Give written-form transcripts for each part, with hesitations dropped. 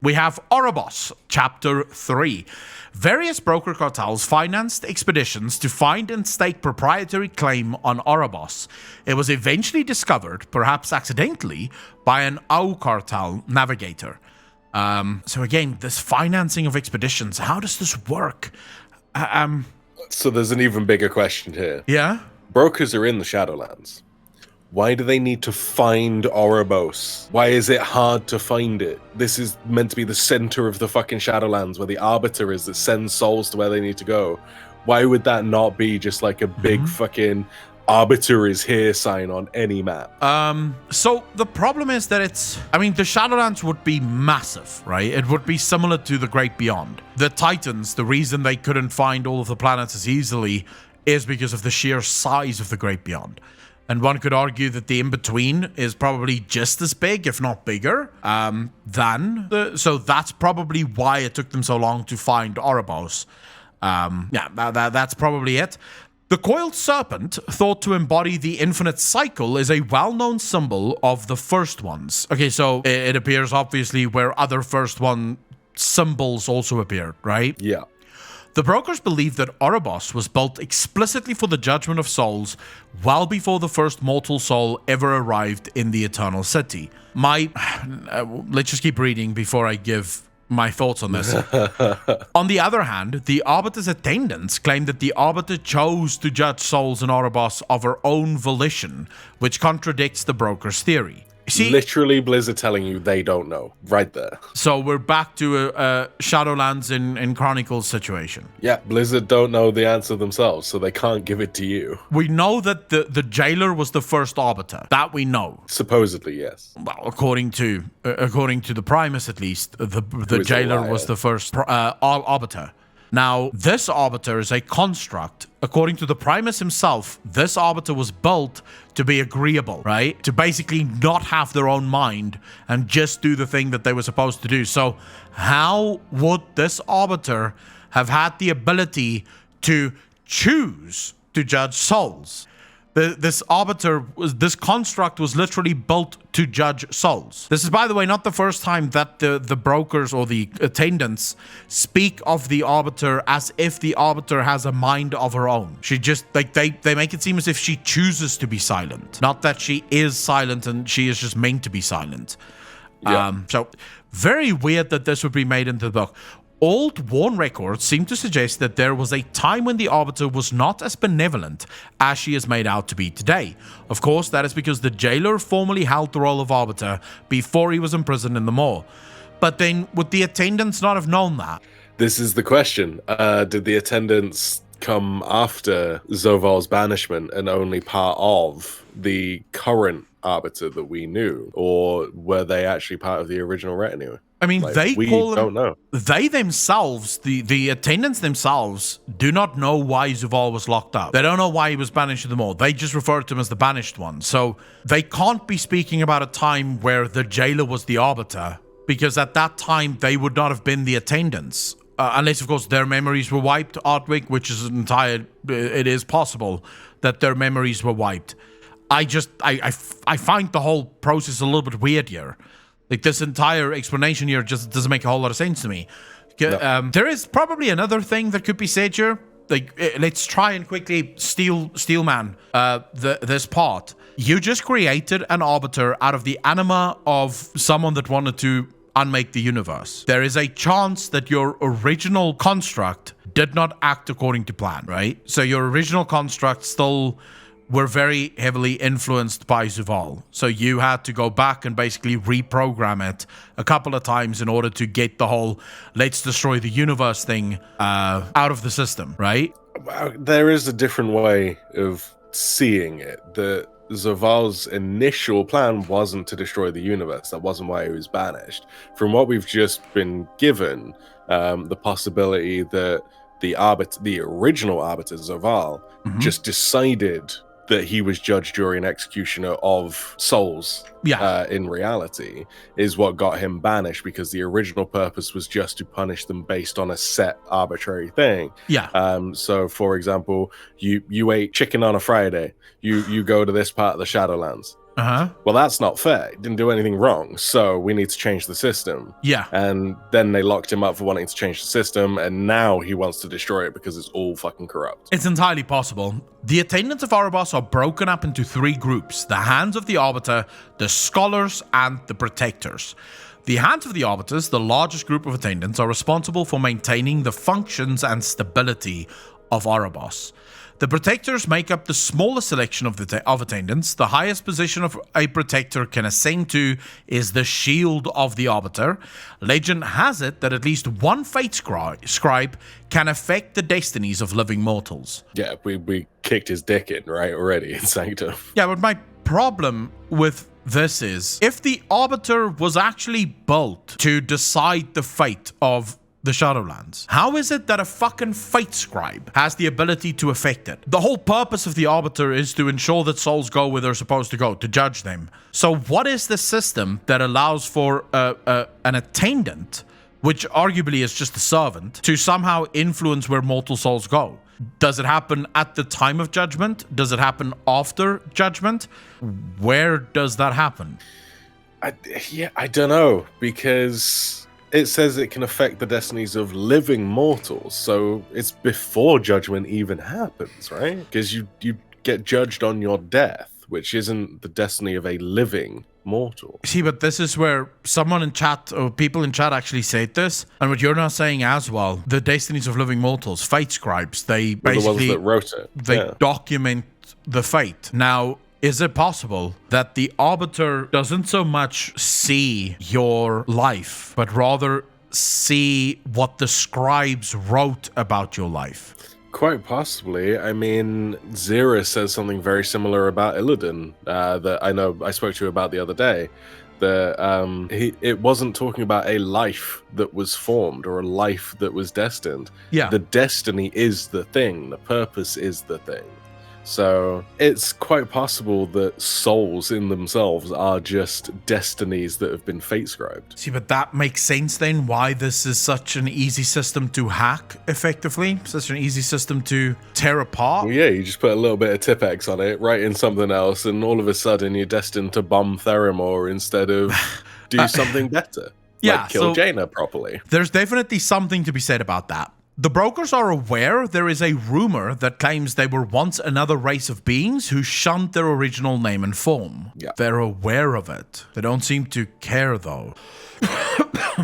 We have Oribos, Chapter 3. Various broker cartels financed expeditions to find and stake proprietary claim on Oribos. It was eventually discovered, perhaps accidentally, by an WoW cartel navigator. So again, this financing of expeditions, how does this work? So there's an even bigger question here. Yeah? Brokers are in the Shadowlands. Why do they need to find Oribos? Why is it hard to find it? This is meant to be the center of the fucking Shadowlands, where the Arbiter is that sends souls to where they need to go. Why would that not be just like a big fucking Arbiter is here sign on any map? So the problem is that the Shadowlands would be massive, right? It would be similar to the Great Beyond. The Titans, the reason they couldn't find all of the planets as easily is because of the sheer size of the Great Beyond. And one could argue that the in-between is probably just as big, if not bigger, so that's probably why it took them so long to find Oribos. That's probably it. The coiled serpent, thought to embody the infinite cycle, is a well-known symbol of the first ones. Okay, so it appears obviously where other first one symbols also appeared, right? Yeah. The brokers believe that Oribos was built explicitly for the judgment of souls well before the first mortal soul ever arrived in the Eternal City. Let's just keep reading before I give my thoughts on this. On the other hand, the Arbiter's attendants claim that the Arbiter chose to judge souls in Oribos of her own volition, which contradicts the broker's theory. See, literally Blizzard telling you they don't know, right there. So we're back to a Shadowlands in Chronicles situation. Yeah, Blizzard don't know the answer themselves, so they can't give it to you. We know that the jailer was the first Arbiter. That we know. Supposedly, yes. Well, according to the Primus, at least, the jailer was the first Arbiter. Now, this Arbiter is a construct. According to the Primus himself, this Arbiter was built to be agreeable, right? To basically not have their own mind and just do the thing that they were supposed to do. So how would this Arbiter have had the ability to choose to judge souls? This construct was literally built to judge souls. This is, by the way, not the first time that the brokers or the attendants speak of the Arbiter as if the Arbiter has a mind of her own. She just, they make it seem as if she chooses to be silent. Not that she is silent and she is just meant to be silent. Yeah. So, very weird that this would be made into the book. Old worn records seem to suggest that there was a time when the Arbiter was not as benevolent as she is made out to be today. Of course, that is because the jailer formerly held the role of Arbiter before he was imprisoned in the Maw. But then, would the attendants not have known that? This is the question. Did the attendants come after Zoval's banishment and only part of the current Arbiter that we knew? Or were they actually part of the original retinue? I mean, we don't know. They themselves, the attendants themselves, do not know why Zoval was locked up. They don't know why he was banished to them all. They just refer to him as the banished one. So they can't be speaking about a time where the jailer was the Arbiter, because at that time they would not have been the attendants. Unless, of course, their memories were wiped, Artwick, which is it is possible that their memories were wiped. I find the whole process a little bit weird here. Like, this entire explanation here just doesn't make a whole lot of sense to me. No. There is probably another thing that could be said here. Like, let's try and quickly steelman this part. You just created an Arbiter out of the anima of someone that wanted to unmake the universe. There is a chance that your original construct did not act according to plan, right? So your original construct still were very heavily influenced by Zoval. So you had to go back and basically reprogram it a couple of times in order to get the whole let's destroy the universe thing out of the system, right? There is a different way of seeing it. Zoval's initial plan wasn't to destroy the universe. That wasn't why he was banished. From what we've just been given, the possibility that the original Arbiter, Zoval, just decided that he was judge, jury, and executioner of souls in reality is what got him banished, because the original purpose was just to punish them based on a set arbitrary thing. So, for example, you ate chicken on a Friday. You go to this part of the Shadowlands. Well, that's not fair. He didn't do anything wrong, so we need to change the system. Yeah. And then they locked him up for wanting to change the system, and now he wants to destroy it because it's all fucking corrupt. It's entirely possible. The attendants of Oribos are broken up into 3 groups: the Hands of the Arbiter, the Scholars, and the Protectors. The Hands of the Arbiters, the largest group of attendants, are responsible for maintaining the functions and stability of Oribos. The Protectors make up the smallest selection of attendants. The highest position of a Protector can ascend to is the Shield of the Arbiter. Legend has it that at least one Fate Scribe can affect the destinies of living mortals. Yeah, we kicked his dick in, right, already in Sanctum. Yeah, but my problem with this is, if the Arbiter was actually built to decide the fate of the Shadowlands, how is it that a fucking Fate Scribe has the ability to affect it? The whole purpose of the Arbiter is to ensure that souls go where they're supposed to go, to judge them. So what is the system that allows for an attendant, which arguably is just a servant, to somehow influence where mortal souls go? Does it happen at the time of judgment? Does it happen after judgment? Where does that happen? I don't know, because it says it can affect the destinies of living mortals, so it's before judgment even happens, right? Because you get judged on your death, which isn't the destiny of a living mortal. See, but this is where someone in chat, or people in chat, actually said this, and what you're not saying as well, the destinies of living mortals, Fate Scribes, they basically the ones that wrote it. They document the fate. Now, is it possible that the Arbiter doesn't so much see your life, but rather see what the scribes wrote about your life? Quite possibly. I mean, Zira says something very similar about Illidan that I know I spoke to you about the other day. That it wasn't talking about a life that was formed or a life that was destined. Yeah. The destiny is the thing. The purpose is the thing. So it's quite possible that souls in themselves are just destinies that have been fate scribed. See, but that makes sense then, why this is such an easy system to hack effectively, such an easy system to tear apart. Well, yeah, you just put a little bit of Tipex on it, write in something else, and all of a sudden you're destined to bomb Theramore instead of do something better. Yeah, like kill Jaina properly. There's definitely something to be said about that. The brokers are aware there is a rumor that claims they were once another race of beings who shunned their original name and form. Yeah. They're aware of it. They don't seem to care, though.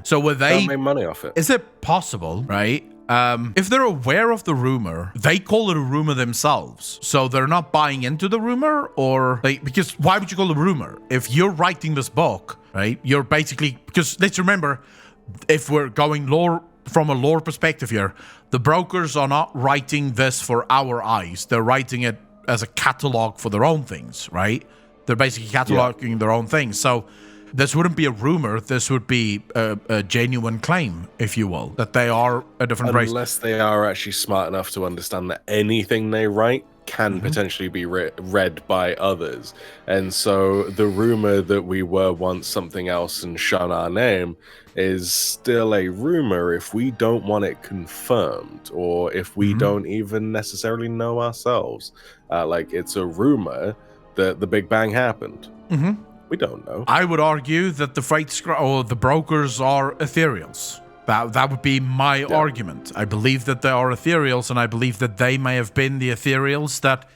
So were they... Don't make money off it. Is it possible, right? If they're aware of the rumor, they call it a rumor themselves. So they're not buying into the rumor, or... because why would you call it a rumor? If you're writing this book, right, you're basically... Because let's remember, if we're going from a lore perspective here, the brokers are not writing this for our eyes. They're writing it as a catalog for their own things, right? They're basically cataloging their own things. So this wouldn't be a rumor. This would be a genuine claim, if you will, that they are a different race. Unless they are actually smart enough to understand that anything they write can potentially be read by others. And so the rumor that we were once something else and shun our name is still a rumor if we don't want it confirmed, or if we don't even necessarily know ourselves. Like, it's a rumor that the Big Bang happened. We don't know. I would argue that the brokers are ethereals. That would be my argument. I believe that they are ethereals, and I believe that they may have been the ethereals that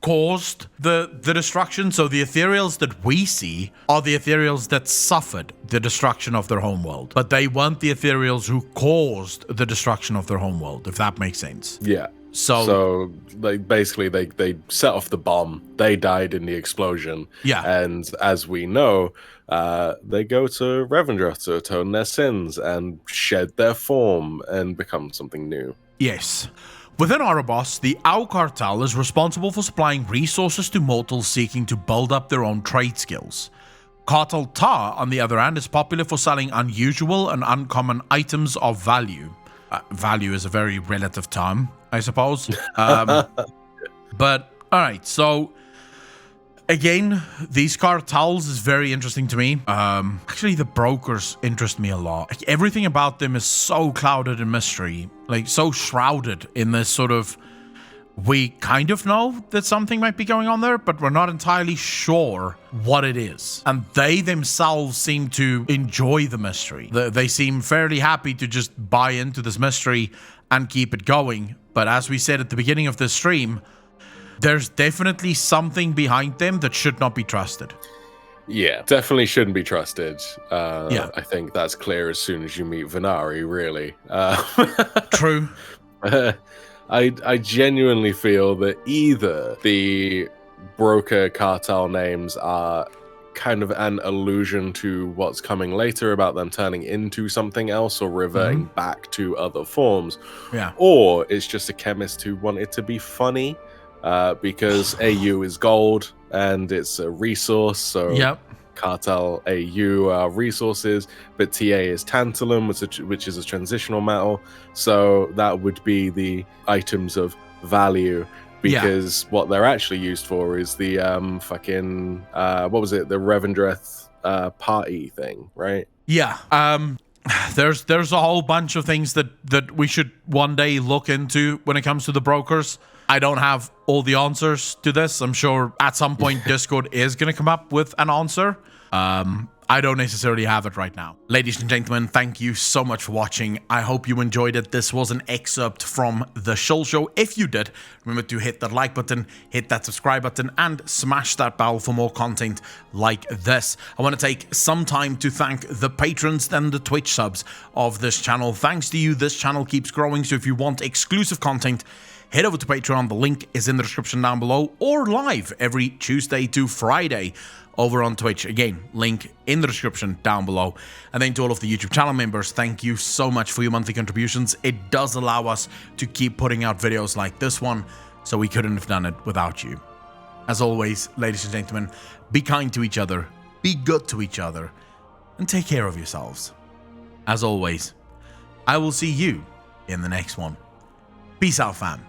caused the destruction. So the ethereals that we see are the ethereals that suffered the destruction of their homeworld. But they weren't the ethereals who caused the destruction of their homeworld, if that makes sense. Yeah. So basically they set off the bomb. They died in the explosion. Yeah. And as we know, they go to Revendra to atone their sins and shed their form and become something new. Yes. Within Oribos, the Owl Cartel is responsible for supplying resources to mortals seeking to build up their own trade skills. Cartel Ta, on the other hand, is popular for selling unusual and uncommon items of value. Value is a very relative term, I suppose. But, alright, so... Again, these cartels is very interesting to me. Actually, the brokers interest me a lot. Like, everything about them is so clouded in mystery, like so shrouded in this sort of We kind of know that something might be going on there, but we're not entirely sure what it is. And they themselves seem to enjoy the mystery. They seem fairly happy to just buy into this mystery and keep it going. But as we said at the beginning of this stream, there's definitely something behind them that should not be trusted. Yeah, definitely shouldn't be trusted. Yeah. I think that's clear as soon as you meet Venari, really. True. I genuinely feel that either the broker cartel names are kind of an allusion to what's coming later about them turning into something else or reverting back to other forms, or it's just a chemist who wanted to be funny because AU is gold and it's a resource, so cartel AU are resources, but TA is tantalum, which is a transitional metal, so that would be the items of value, because what they're actually used for is the fucking what was it, the Revendreth party thing, right? There's a whole bunch of things that we should one day look into when it comes to the brokers. I don't have all the answers to this. I'm sure at some point Discord is going to come up with an answer. I don't necessarily have it right now. Ladies and gentlemen, thank you so much for watching. I hope you enjoyed it. This was an excerpt from the Shoal Show. If you did, remember to hit that like button, hit that subscribe button, and smash that bell for more content like this. I want to take some time to thank the patrons and the Twitch subs of this channel. Thanks to you, this channel keeps growing, so if you want exclusive content, head over to Patreon. The link is in the description down below, or live every Tuesday to Friday over on Twitch. Again, link in the description down below. And then to all of the YouTube channel members, thank you so much for your monthly contributions. It does allow us to keep putting out videos like this one, so we couldn't have done it without you. As always, ladies and gentlemen, be kind to each other, be good to each other, and take care of yourselves. As always, I will see you in the next one. Peace out, fam.